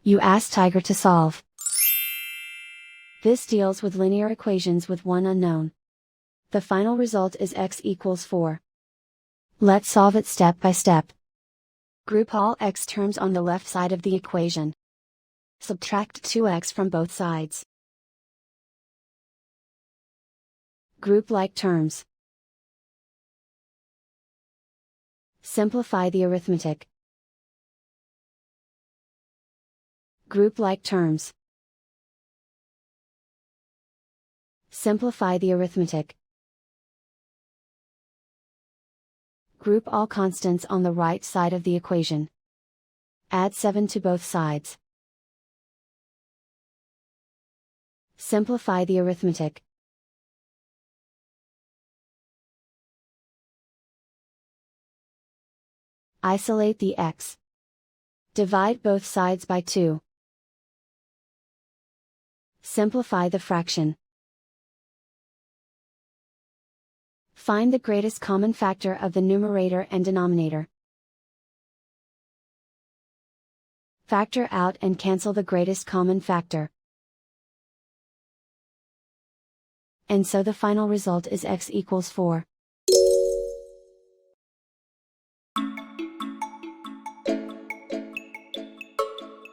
You ask Tiger to solve. This deals with linear equations with one unknown. The final result is x equals 4. Let's solve it step by step. Group all x terms on the left side of the equation. Subtract 2x from both sides. Group like terms. Simplify the arithmetic. Group like terms. Simplify the arithmetic. Group all constants on the right side of the equation. Add 7 to both sides. Simplify the arithmetic. Isolate the x. Divide both sides by 2. Simplify the fraction. Find the greatest common factor of the numerator and denominator. Factor out and cancel the greatest common factor. And so the final result is x equals 4.